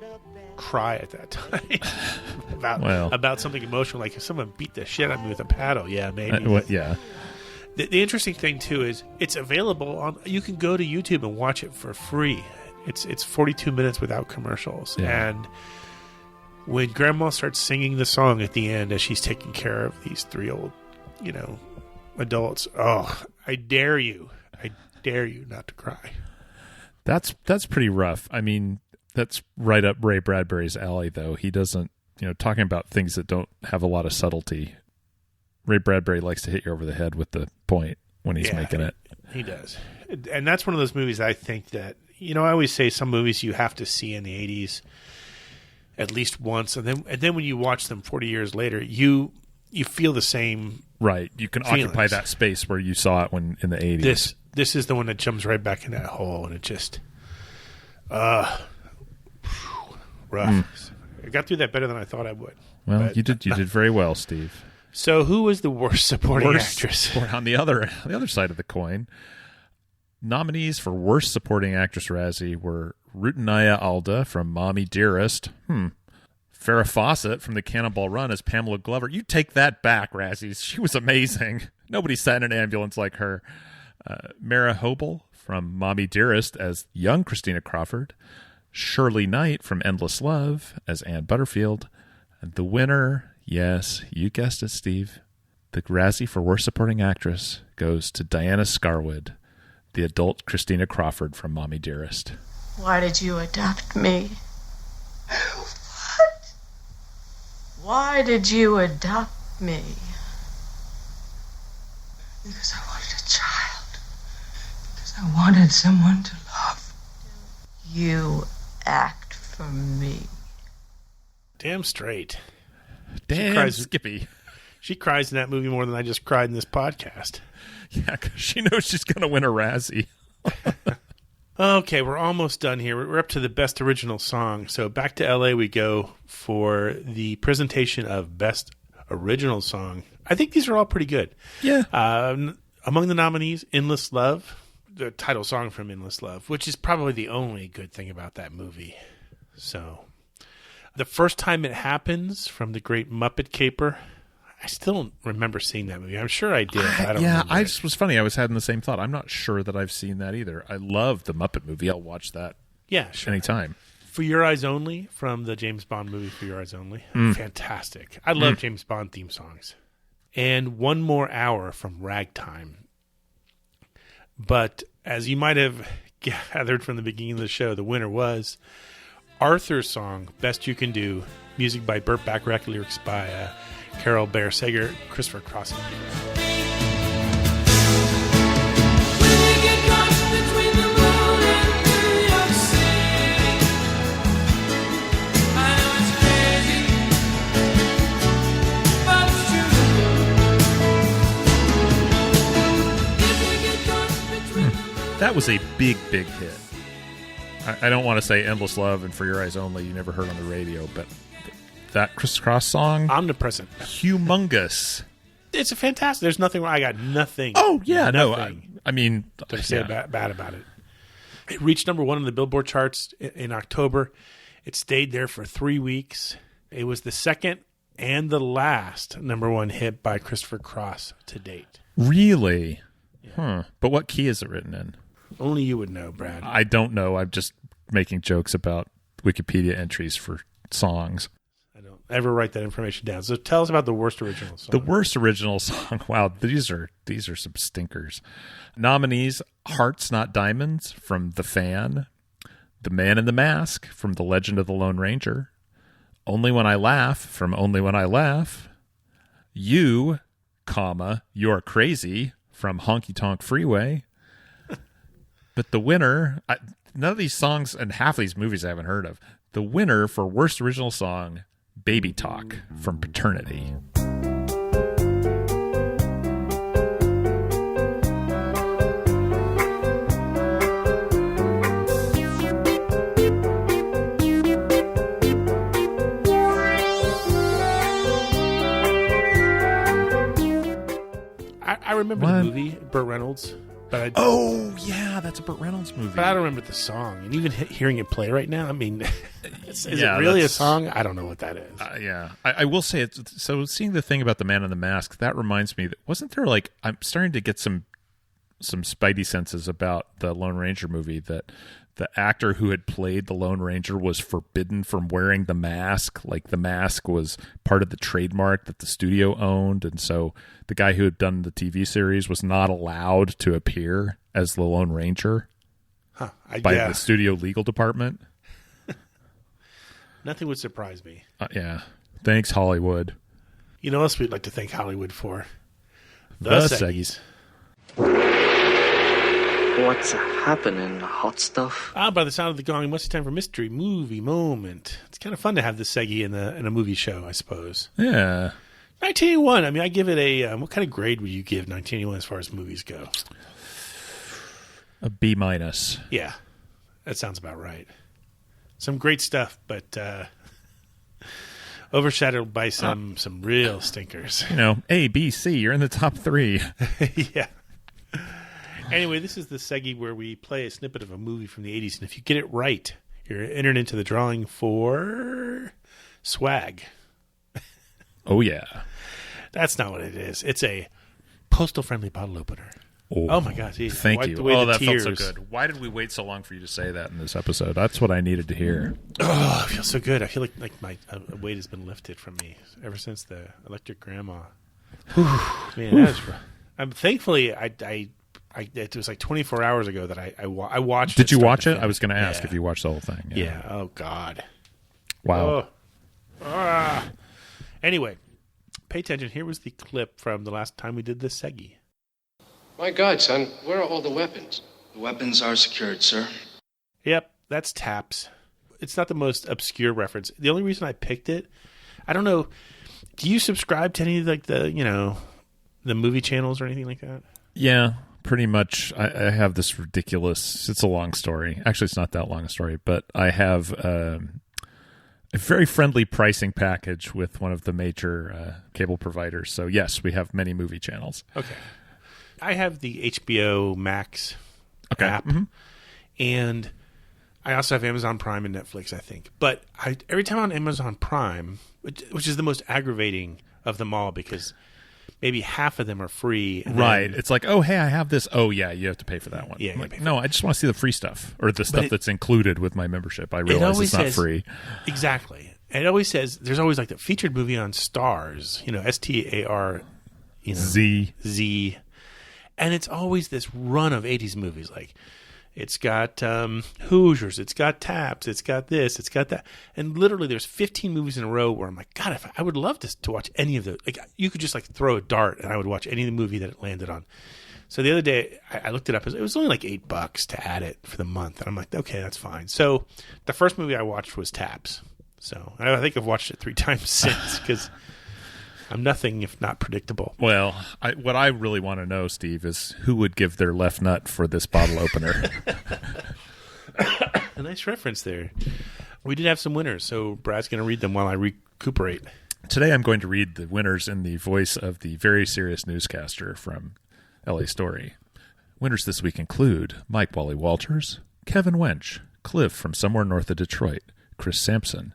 cry at that time about something emotional, like if someone beat the shit out of me with a paddle. Yeah, maybe. Yeah. The interesting thing too is it's available on. You can go to YouTube and watch it for free. It's 42 minutes without commercials. Yeah. And when Grandma starts singing the song at the end as she's taking care of these 3 old, adults, I dare you not to cry. That's pretty rough. I mean, that's right up Ray Bradbury's alley, though. He doesn't, talking about things that don't have a lot of subtlety. Ray Bradbury likes to hit you over the head with the point when he's making it. He does. And that's one of those movies I think that, I always say some movies you have to see in the 80s at least once. And then when you watch them 40 years later, you feel the same. Right. You can feelings. Occupy that space where you saw it when in the 80s. This is the one that jumps right back in that hole, and it just rough. I got through that better than I thought I would. Well, you did very well, Steve. So who was the worst supporting actress? On the other side of the coin, nominees for worst supporting actress Razzie were Rutanaya Alda from Mommie Dearest. Farrah Fawcett from The Cannonball Run as Pamela Glover. You take that back, Razzies. She was amazing. Nobody sat in an ambulance like her. Mara Hobel from Mommie Dearest as young Christina Crawford. Shirley Knight from Endless Love as Anne Butterfield. And the winner, yes, you guessed it, Steve, the Razzie for Worst Supporting Actress goes to Diana Scarwood, the adult Christina Crawford from Mommie Dearest. Why did you adopt me? What? Why did you adopt me? Because I wanted a child. Because I wanted someone to love. You act for me. Damn straight. Damn Skippy. She cries in that movie more than I just cried in this podcast. Yeah, because she knows she's going to win a Razzie. Okay, we're almost done here. We're up to the best original song. So back to LA we go for the presentation of best original song. I think these are all pretty good. Yeah. Among the nominees, Endless Love, the title song from Endless Love, which is probably the only good thing about that movie. So, The First Time It Happens from the great Muppet Caper. I still don't remember seeing that movie. I'm sure I did. I don't remember. I just was funny. I was having the same thought. I'm not sure that I've seen that either. I love the Muppet movie. I'll watch that. Yeah, sure. Anytime. For Your Eyes Only from the James Bond movie For Your Eyes Only. Fantastic. I love James Bond theme songs. And One More Hour from Ragtime. But as you might have gathered from the beginning of the show, the winner was Arthur's song, Best You Can Do, music by Burt Bacharach, lyrics by Carol Bear Sager, Christopher Cross. That was a big, big hit. I don't want to say Endless Love and For Your Eyes Only you never heard on the radio, but that Criss Cross song, omnipresent, humongous. It's a fantastic. There's nothing wrong. I got nothing. Oh yeah, nothing no. I mean, to say bad about it. It reached number 1 on the Billboard charts in October. It stayed there for 3 weeks. It was the second and the last number 1 hit by Christopher Cross to date. Really? But what key is it written in? Only you would know, Brad. I don't know. I'm just making jokes about Wikipedia entries for songs. I don't ever write that information down. So tell us about the worst original song. The worst original song. Wow, these are some stinkers. Nominees: Hearts Not Diamonds from The Fan, The Man in the Mask from The Legend of the Lone Ranger, Only When I Laugh from Only When I Laugh, You, You're Crazy from Honky Tonk Freeway. But the winner, none of these songs and half of these movies I haven't heard of. The winner for worst original song, Baby Talk from Paternity. I remember the movie, Burt Reynolds. But that's a Burt Reynolds movie. But I don't remember the song. And even hearing it play right now, I mean, is it Yeah, really a that's- song? I don't know what that is. Yeah. I will say, so seeing the thing about The Man in the Mask, that reminds me, that wasn't there like, I'm starting to get some spidey senses about the Lone Ranger movie, that the actor who had played the Lone Ranger was forbidden from wearing the mask. Like the mask was part of the trademark that the studio owned. And so the guy who had done the TV series was not allowed to appear as the Lone Ranger by the studio legal department. Nothing would surprise me. Yeah. Thanks, Hollywood. You know what else we'd like to thank Hollywood for? The Seggies. What's happening, hot stuff? By the sound of the gong, much time for Mystery Movie Moment. It's kind of fun to have the Seggy in a movie show, I suppose. Yeah. 1981. I mean, I give it a... what kind of grade would you give 1981 as far as movies go? A B-. Yeah. That sounds about right. Some great stuff, but overshadowed by some real stinkers. You know, A, B, C, you're in the top 3. Yeah. Anyway, this is the Seggy where we play a snippet of a movie from the 80s, and if you get it right, you're entered into the drawing for swag. Oh, yeah. That's not what it is. It's a postal-friendly bottle opener. Oh my gosh. Geez. Thank you. Oh, that felt so good. Why did we wait so long for you to say that in this episode? That's what I needed to hear. Oh, I feel so good. I feel like my weight has been lifted from me ever since the electric grandma. Man, that was rough. Thankfully, it was like 24 hours ago that I watched it. Did you watch it? I was going to ask if you watched the whole thing. Yeah. Oh, God. Wow. Anyway, pay attention. Here was the clip from the last time we did this Seggy. My God, son, where are all the weapons? The weapons are secured, sir. Yep, that's Taps. It's not the most obscure reference. The only reason I picked it, I don't know. Do you subscribe to any like the movie channels or anything like that? Yeah, pretty much, I have this ridiculous, it's a long story. Actually, it's not that long a story, but I have a very friendly pricing package with one of the major cable providers. So yes, we have many movie channels. Okay. I have the HBO Max app, and I also have Amazon Prime and Netflix, I think. But every time on Amazon Prime, which is the most aggravating of them all, because maybe half of them are free. Right. It's like, oh, hey, I have this. Oh, yeah, you have to pay for that one. Yeah. Like, no, I just want to see the free stuff or the stuff that's included with my membership. I realize it's not free. Exactly. And it always says, there's always like the featured movie on Stars, STAR, Z. And it's always this run of 80s movies. Like, it's got Hoosiers, it's got Taps, it's got this, it's got that. And literally there's 15 movies in a row where I'm like, God, I would love to watch any of those. Like, you could just like throw a dart and I would watch any of the movie that it landed on. So the other day I looked it up. It was only like $8 to add it for the month. And I'm like, okay, that's fine. So the first movie I watched was Taps. So I think I've watched it 3 times since because I'm nothing if not predictable. Well, what I really want to know, Steve, is who would give their left nut for this bottle opener? A nice reference there. We did have some winners, so Brad's going to read them while I recuperate. Today I'm going to read the winners in the voice of the very serious newscaster from LA Story. Winners this week include Mike Wally Walters, Kevin Wench, Cliff from somewhere north of Detroit, Chris Sampson,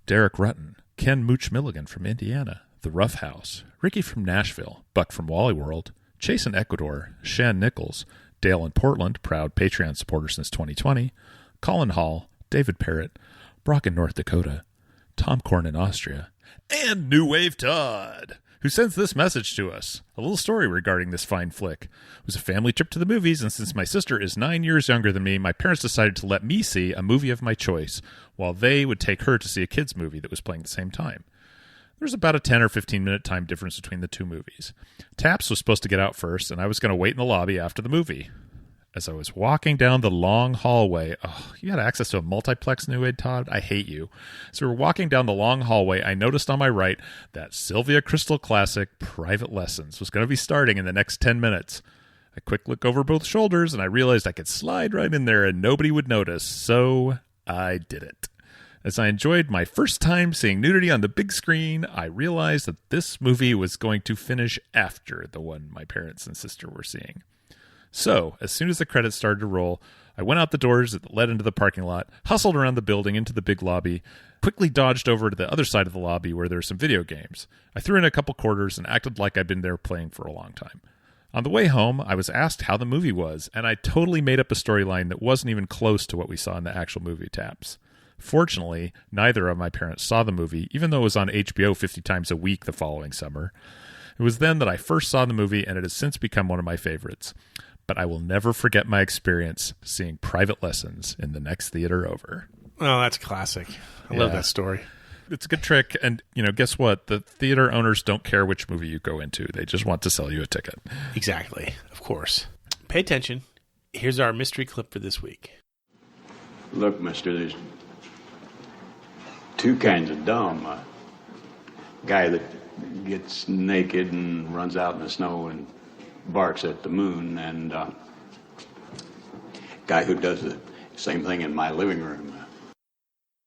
Derek Rutten, Ken Mooch Milligan from Indiana, The Rough House, Ricky from Nashville, Buck from Wally World, Chase in Ecuador, Shan Nichols, Dale in Portland, proud Patreon supporter since 2020, Colin Hall, David Parrott, Brock in North Dakota, Tom Korn in Austria, and New Wave Todd, who sends this message to us. A little story regarding this fine flick. It was a family trip to the movies, and since my sister is 9 years younger than me, my parents decided to let me see a movie of my choice, while they would take her to see a kids' movie that was playing at the same time. There's about a 10 or 15 minute time difference between the two movies. Taps was supposed to get out first, and I was going to wait in the lobby after the movie. As I was walking down the long hallway, you had access to a multiplex, New Wave Todd? I hate you. As we were walking down the long hallway, I noticed on my right that Sylvia Crystal classic, Private Lessons, was going to be starting in the next 10 minutes. A quick look over both shoulders, and I realized I could slide right in there and nobody would notice, so I did it. As I enjoyed my first time seeing nudity on the big screen, I realized that this movie was going to finish after the one my parents and sister were seeing. So, as soon as the credits started to roll, I went out the doors that led into the parking lot, hustled around the building into the big lobby, quickly dodged over to the other side of the lobby where there were some video games. I threw in a couple quarters and acted like I'd been there playing for a long time. On the way home, I was asked how the movie was, and I totally made up a storyline that wasn't even close to what we saw in the actual movie Taps. Fortunately, neither of my parents saw the movie, even though it was on HBO 50 times a week the following summer. It was then that I first saw the movie, and it has since become one of my favorites. But I will never forget my experience seeing Private Lessons in the next theater over. Oh, that's classic. I love that story. It's a good trick, and guess what? The theater owners don't care which movie you go into. They just want to sell you a ticket. Exactly. Of course. Pay attention. Here's our mystery clip for this week. Look, mister, there's two kinds of dumb. A guy that gets naked and runs out in the snow and barks at the moon, and guy who does the same thing in my living room.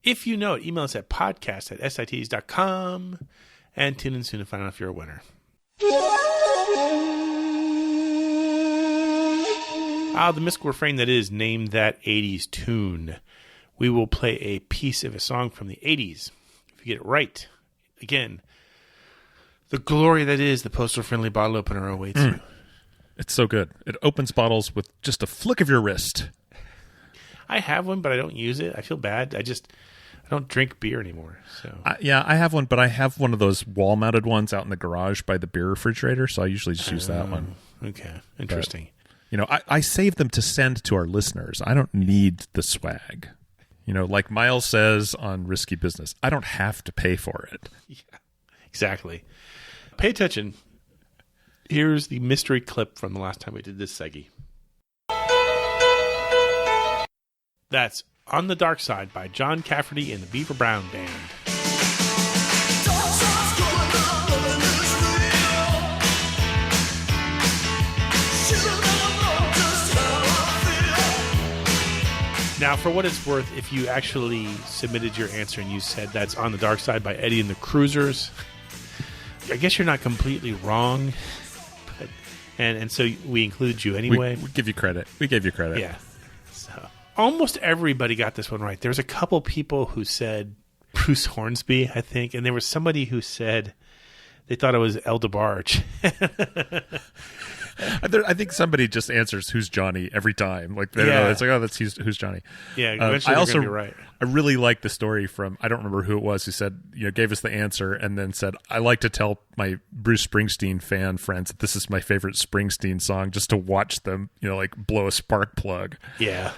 If you know it, email us at podcast@sits.com and tune in soon to find out if you're a winner. The mystical refrain that is Name That 80s Tune. We will play a piece of a song from the 80s. If you get it right, again, the glory that is the postal-friendly bottle opener awaits you. It's so good. It opens bottles with just a flick of your wrist. I have one, but I don't use it. I feel bad. I don't drink beer anymore. So I have one, but I have one of those wall-mounted ones out in the garage by the beer refrigerator, so I usually just use that one. Okay, interesting. But, I save them to send to our listeners. I don't need the swag. Like Miles says on Risky Business, I don't have to pay for it. Yeah, exactly. Pay attention. Here's the mystery clip from the last time we did this seggy. That's On the Dark Side by John Cafferty and the Beaver Brown Band. Shoot Now, for what it's worth, if you actually submitted your answer and you said that's On the Dark Side by Eddie and the Cruisers, I guess you're not completely wrong. But, and so we included you anyway. We give you credit. We gave you credit. Yeah. So almost everybody got this one right. There was a couple people who said Bruce Hornsby, I think, and there was somebody who said they thought it was El DeBarge. I think somebody just answers "Who's Johnny" every time. Like they don't know. It's like, oh, that's who's Johnny. Yeah, eventually they're gonna be right. I really like the story from, I don't remember who it was, who said, gave us the answer and then said, I like to tell my Bruce Springsteen fan friends that this is my favorite Springsteen song, just to watch them, like blow a spark plug. Yeah,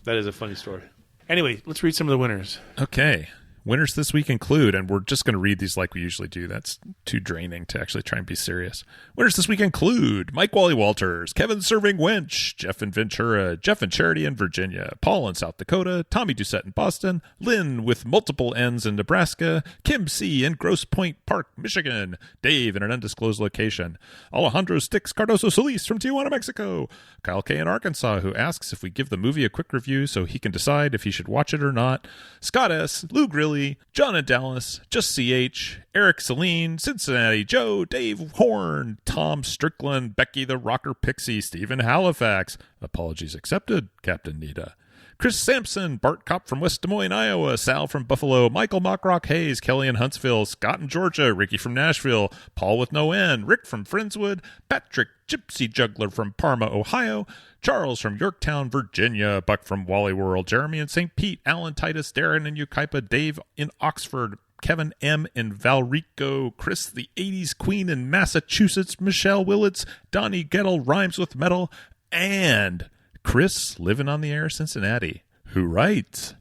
that is a funny story. Anyway, let's read some of the winners. Okay. Winners this week include, and we're just going to read these like we usually do. That's too draining to actually try and be serious. Winners this week include Mike Wally Walters, Kevin Serving Wench, Jeff in Ventura, Jeff in Charity in Virginia, Paul in South Dakota, Tommy Doucette in Boston, Lynn with multiple N's in Nebraska, Kim C. in Grosse Pointe Park, Michigan, Dave in an undisclosed location, Alejandro Stix Cardoso Solis from Tijuana, Mexico, Kyle K. in Arkansas, who asks if we give the movie a quick review so he can decide if he should watch it or not, Scott S., Lou Grilly, John in Dallas, Just CH, Eric Celine, Cincinnati Joe, Dave Horn, Tom Strickland, Becky the Rocker Pixie, Stephen Halifax, apologies accepted, Captain Nita, Chris Sampson, Bart Kopp from West Des Moines, Iowa, Sal from Buffalo, Michael Mockrock Hayes, Kelly in Huntsville, Scott in Georgia, Ricky from Nashville, Paul with no N, Rick from Friendswood, Patrick Gypsy Juggler from Parma, Ohio, Charles from Yorktown, Virginia, Buck from Wally World, Jeremy in St. Pete, Alan Titus, Darren in Yucaipa, Dave in Oxford, Kevin M. in Valrico, Chris the 80s Queen in Massachusetts, Michelle Willits, Donnie Gettle rhymes with metal, and Chris living on the air Cincinnati, who writes,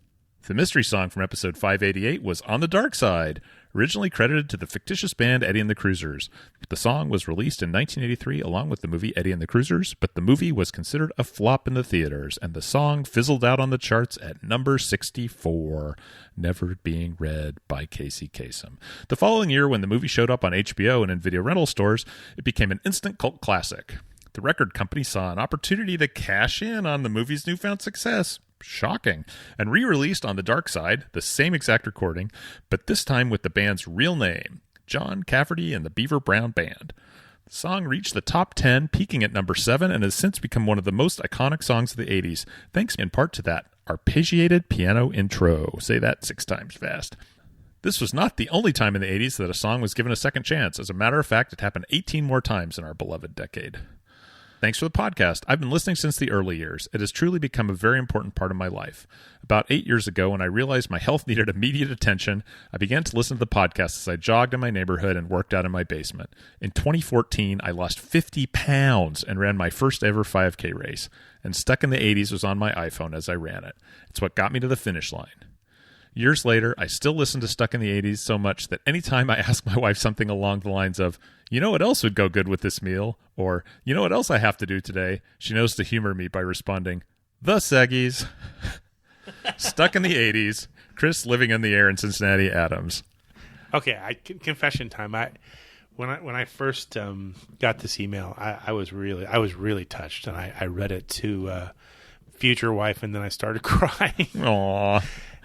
the mystery song from episode 588 was On the Dark Side, originally credited to the fictitious band Eddie and the Cruisers. The song was released in 1983 along with the movie Eddie and the Cruisers, but the movie was considered a flop in the theaters, and the song fizzled out on the charts at number 64, never being read by Casey Kasem. The following year, when the movie showed up on HBO and in video rental stores, it became an instant cult classic. The record company saw an opportunity to cash in on the movie's newfound success. Shocking. And re-released On the Dark Side, the same exact recording, but this time with the band's real name, John Cafferty and the Beaver Brown Band. The song reached the top 10, peaking at number 7, and has since become one of the most iconic songs of the 80s, thanks in part to that arpeggiated piano intro. Say that 6 times fast. This was not the only time in the 80s that a song was given a second chance. As a matter of fact, it happened 18 more times in our beloved decade. Thanks for the podcast. I've been listening since the early years. It has truly become a very important part of my life. About 8 years ago, when I realized my health needed immediate attention, I began to listen to the podcast as I jogged in my neighborhood and worked out in my basement. In 2014, I lost 50 pounds and ran my first ever 5K race. And Stuck in the 80s was on my iPhone as I ran it. It's what got me to the finish line. Years later, I still listen to Stuck in the 80s so much that anytime I ask my wife something along the lines of, you know what else would go good with this meal? Or, you know what else I have to do today? She knows to humor me by responding, the Seggies. Stuck in the 80s, Chris living in the air in Cincinnati, Adams. Okay, confession time. When I first got this email, I was really touched, and I read it to future wife, and then I started crying. Aww.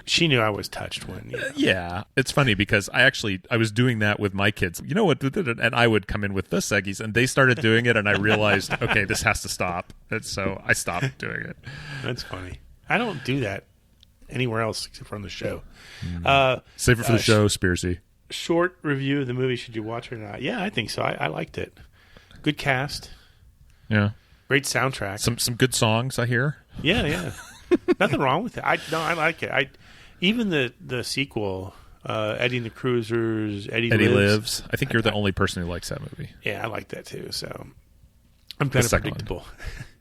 She knew I was touched when. Yeah, it's funny because I was doing that with my kids. You know what? And I would come in with the Seggies, and they started doing it, and I realized, okay, this has to stop. And so I stopped doing it. That's funny. I don't do that anywhere else except for on the show. Save it for the show, Spearsy. Short review of the movie. Should you watch it or not? Yeah, I think so. I liked it. Good cast. Yeah. Great soundtrack. Some good songs, I hear. Yeah. Nothing wrong with it. I like it. Even the sequel, Eddie and the Cruisers, Eddie Lives. I think you're the only person who likes that movie. Yeah, I like that too. So I'm kind of predictable.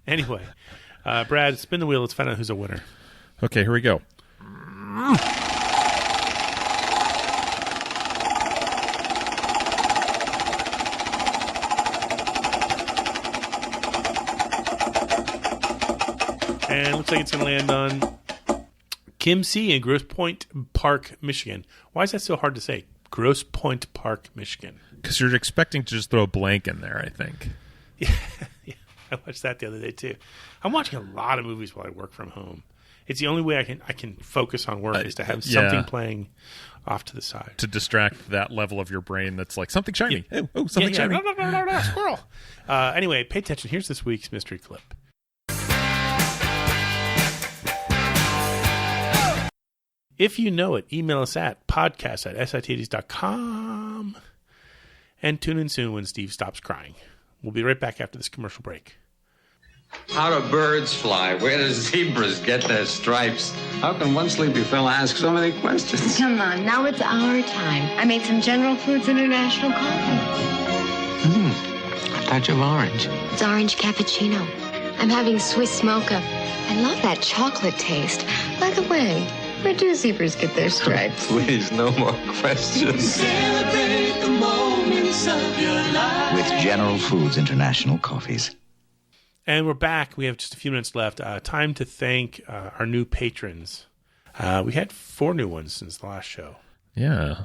Anyway, Brad, spin the wheel. Let's find out who's a winner. Okay, here we go. And looks like it's going to land on Kim C. in Grosse Pointe Park, Michigan. Why is that so hard to say? Grosse Pointe Park, Michigan. Because you're expecting to just throw a blank in there, I think. Yeah, I watched that the other day, too. I'm watching a lot of movies while I work from home. It's the only way I can focus on work is to have something playing off to the side. To distract that level of your brain that's like, something shiny. Yeah. Oh, something shiny. Squirrel. Anyway, pay attention. Here's this week's mystery clip. If you know it, email us at podcast@sit80s.com. And tune in soon when Steve stops crying. We'll be right back after this commercial break. How do birds fly? Where do zebras get their stripes? How can one sleepy fella ask so many questions? Come on, now it's our time. I made some General Foods International coffee. A touch of orange. It's orange cappuccino. I'm having Swiss mocha. I love that chocolate taste. By the way, where do zebras get their stripes? Please, no more questions. Celebrate the moments of your life with General Foods International coffees. And we're back. We have just a few minutes left. Time to thank our new patrons. We had 4 new ones since the last show. Yeah.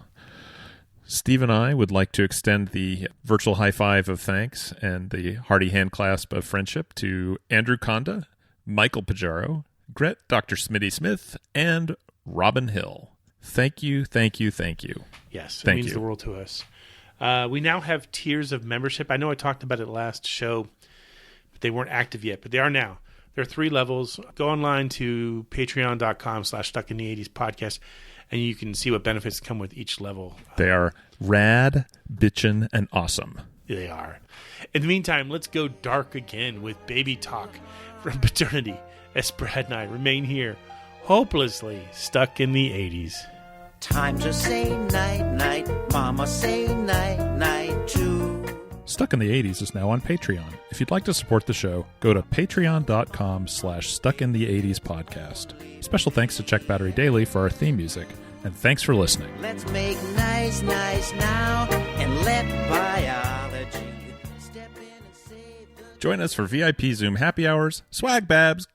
Steve and I would like to extend the virtual high five of thanks and the hearty hand clasp of friendship to Andrew Conda, Michael Pajaro, Gret, Dr. Smitty Smith, and Robin Hill. Thank you, thank you, thank you. Yes, it means the world to us. We now have tiers of membership. I know I talked about it last show. They weren't active yet, but they are now. There are 3 levels. Go online to patreon.com/stuckinthe80s podcast, and you can see what benefits come with each level. They are rad, bitchin', and awesome. They are. In the meantime, let's go dark again with Baby Talk from Paternity, as Brad and I remain here, hopelessly stuck in the 80s. Time to say night-night, Mama say night-night too. Stuck in the 80s is now on Patreon. If you'd like to support the show, go to patreon.com/stuckinthe80s podcast. Special thanks to Check Battery Daily for our theme music, and thanks for listening. Let's make nice now and let biology step in and save the... Join us for VIP Zoom happy hours, swag babs.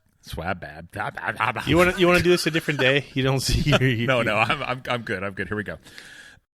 You want to do this a different day? You don't see. No, I'm good. Here we go.